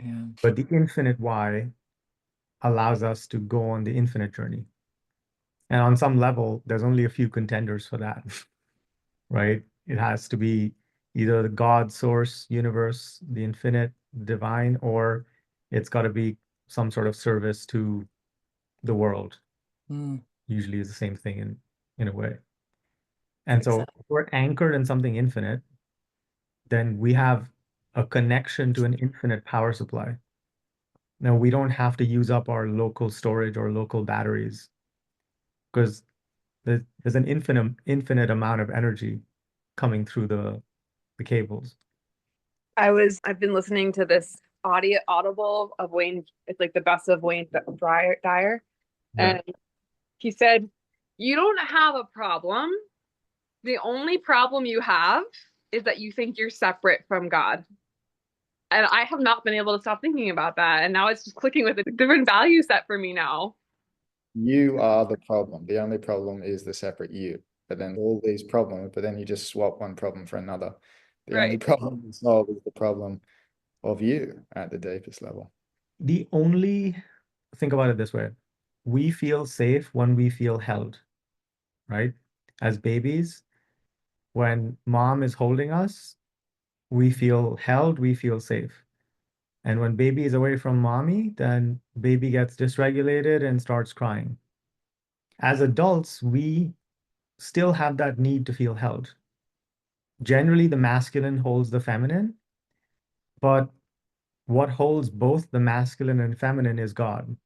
Yeah. But the infinite why allows us to go on the infinite journey. And on some level, there's only a few contenders for that, right? It has to be either the God, source, universe, the infinite, the divine, or it's got to be some sort of service to the world. Usually is the same thing in a way. And so if we're anchored in something infinite, then we have a connection to an infinite power supply. Now, we don't have to use up our local storage or local batteries because there's an infinite amount of energy coming through the cables. I've been listening to this audible of Wayne. It's like the best of Wayne Dyer. Yeah. And he said, you don't have a problem. The only problem you have is that you think you're separate from God. And I have not been able to stop thinking about that. And now it's just clicking with a different value set for me now. You are the problem. The only problem is the separate you. But then all these problems, but then you just swap one problem for another. The only Right. problem to solve is the problem of you at the deepest level. Think about it this way. We feel safe when we feel held, right? As babies, when mom is holding us, we feel held, we feel safe. And when baby is away from mommy, then baby gets dysregulated and starts crying. As adults, we still have that need to feel held. Generally, the masculine holds the feminine, but what holds both the masculine and feminine is God.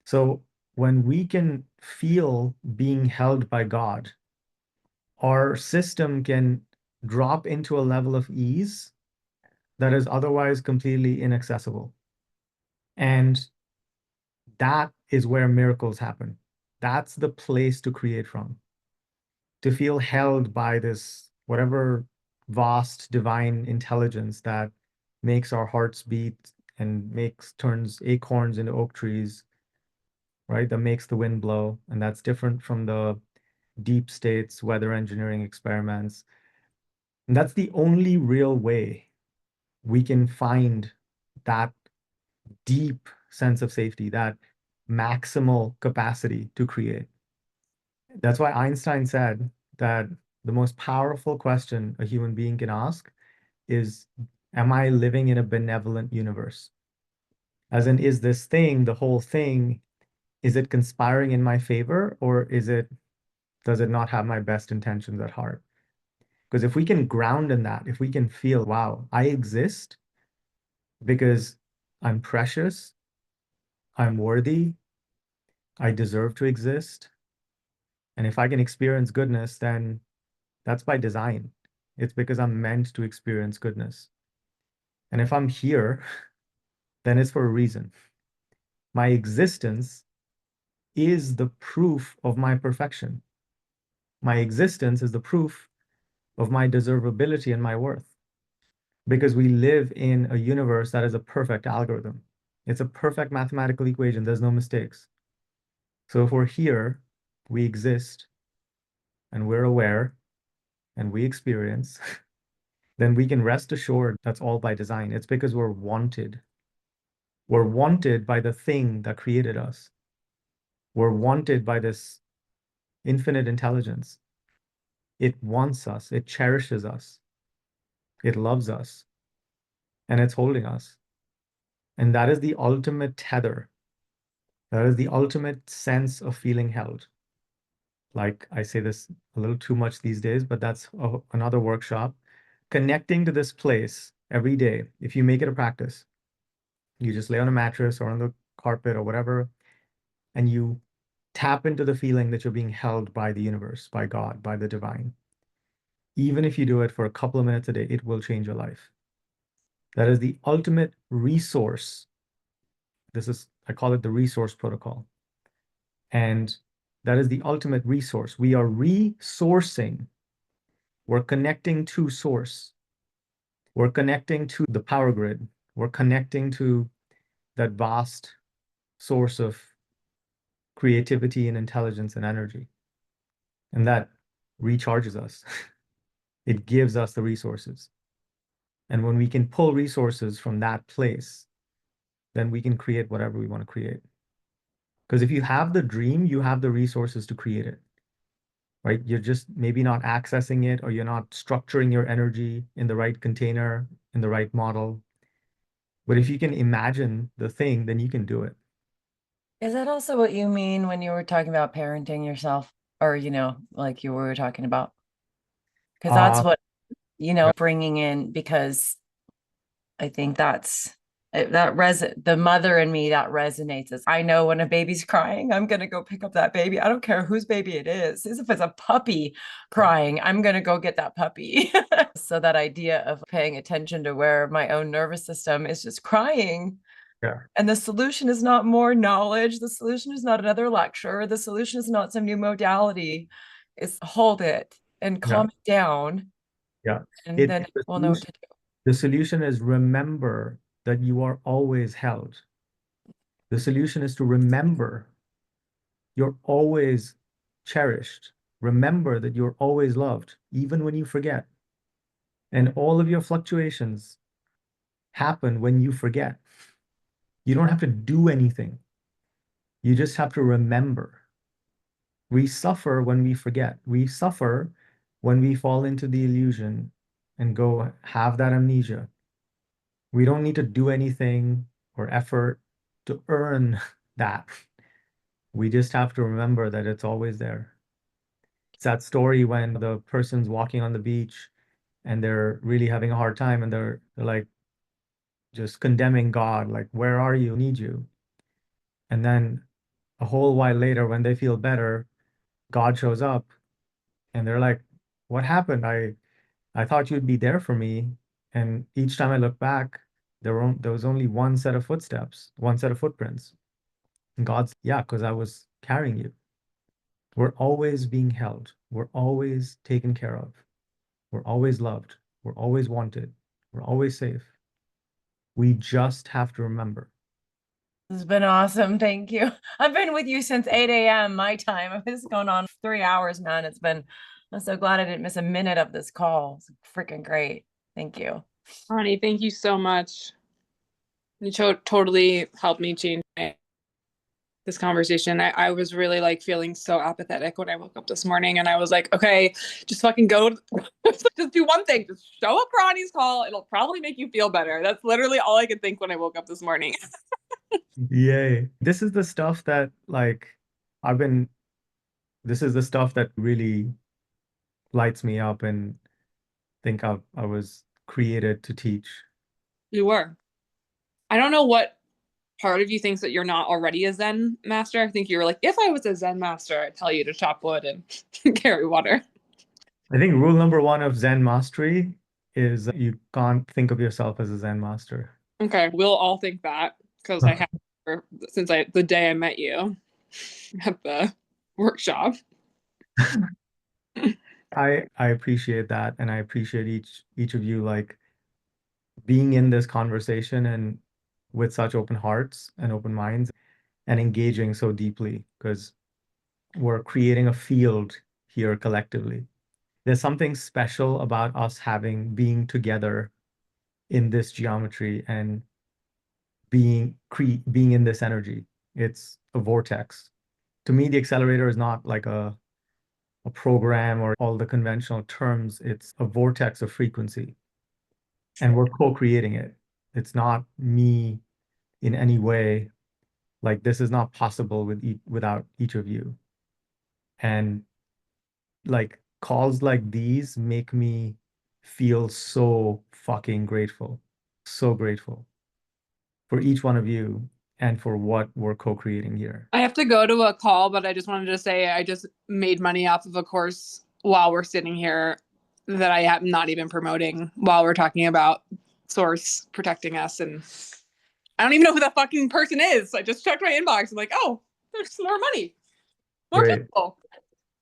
So when we can feel being held by God, our system can drop into a level of ease that is otherwise completely inaccessible. And that is where miracles happen. That's the place to create from. To feel held by this, whatever vast divine intelligence that makes our hearts beat and turns acorns into oak trees, right? That makes the wind blow. And that's different from the deep states, weather engineering experiments. And that's the only real way we can find that deep sense of safety, that maximal capacity to create. That's why Einstein said that the most powerful question a human being can ask is, am I living in a benevolent universe? As in, is this thing, the whole thing, is it conspiring in my favor, or does it not have my best intentions at heart? Because if we can ground in that, if we can feel, wow, I exist because I'm precious, I'm worthy, I deserve to exist. And if I can experience goodness, then that's by design. It's because I'm meant to experience goodness. And if I'm here, then it's for a reason. My existence is the proof of my perfection. My existence is the proof of my deservability and my worth. Because we live in a universe that is a perfect algorithm. It's a perfect mathematical equation. There's no mistakes. So if we're here, we exist, and we're aware, and we experience, then we can rest assured that's all by design. It's because we're wanted. We're wanted by the thing that created us. We're wanted by this infinite intelligence. It wants us, it cherishes us, it loves us, and it's holding us. And that is the ultimate tether. That is the ultimate sense of feeling held. Like I say this a little too much these days, but that's another workshop. Connecting to this place every day, if you make it a practice, you just lay on a mattress or on the carpet or whatever, and you tap into the feeling that you're being held by the universe, by God, by the divine. Even if you do it for a couple of minutes a day, it will change your life. That is the ultimate resource. I call it the resource protocol. And that is the ultimate resource. We are resourcing. We're connecting to source. We're connecting to the power grid. We're connecting to that vast source of creativity and intelligence and energy. And that recharges us. It gives us the resources. And when we can pull resources from that place, then we can create whatever we want to create. Because if you have the dream, you have the resources to create it, right? You're just maybe not accessing it, or you're not structuring your energy in the right container, in the right model. But if you can imagine the thing, then you can do it. Is that also what you mean when you were talking about parenting yourself, or, like you were talking about? Because that's what, bringing in, because I think the mother in me that resonates. Is I know when a baby's crying, I'm gonna go pick up that baby. I don't care whose baby it is. If it's a puppy crying, I'm gonna go get that puppy. So that idea of paying attention to where my own nervous system is just crying. Yeah. And the solution is not more knowledge. The solution is not another lecture. The solution is not some new modality. It's hold it and calm it down. Yeah. And then we'll know what to do. The solution is remember that you are always held. The solution is to remember you're always cherished. Remember that you're always loved, even when you forget. And all of your fluctuations, happen when you forget. You don't have to do anything. You just have to remember. We suffer when we forget. We suffer when we fall into the illusion and go have that amnesia. We don't need to do anything or effort to earn that. We just have to remember that it's always there. It's that story when the person's walking on the beach and they're really having a hard time and they're like just condemning God, like, where are you? I need you. And then a whole while later, when they feel better, God shows up and they're like, what happened? I thought you'd be there for me. And each time I look back, there was only one set of footsteps, one set of footprints. And God's, yeah, because I was carrying you. We're always being held. We're always taken care of. We're always loved. We're always wanted. We're always safe. We just have to remember. This has been awesome. Thank you. I've been with you since 8 a.m. my time. It's going on 3 hours, man. I'm so glad I didn't miss a minute of this call. It's freaking great. Thank you. Ani, thank you so much. You totally helped me change this conversation. I was really like feeling so apathetic when I woke up this morning, and I was like, okay, just fucking go. Just do one thing. Just show up for Ani's call. It'll probably make you feel better. That's literally all I could think when I woke up this morning. Yay. This is the stuff that like this is the stuff that really lights me up and think I was created to teach. You were. I don't know what part of you thinks that you're not already a Zen master. I think you were like, if I was a Zen master, I'd tell you to chop wood and carry water. I think rule number one of Zen mastery is you can't think of yourself as a Zen master. Okay, we'll all think that because I have since the day I met you at the workshop. I appreciate that, and I appreciate each of you like being in this conversation and with such open hearts and open minds and engaging so deeply because we're creating a field here collectively. There's something special about us being together in this geometry and being in this energy. It's a vortex. To me, the accelerator is not like a program or all the conventional terms. It's a vortex of frequency, and we're co-creating it. It's not me in any way. Like this is not possible without each of you. And like calls like these make me feel so fucking grateful. So grateful for each one of you and for what we're co-creating here. I have to go to a call, but I just wanted to say I just made money off of a course while we're sitting here that I am not even promoting while we're talking about Source protecting us. And I don't even know who that fucking person is. I just checked my inbox. I'm like, oh, there's more money. More Great. people.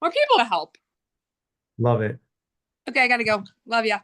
More people to help. Love it. Okay, I gotta go. Love ya.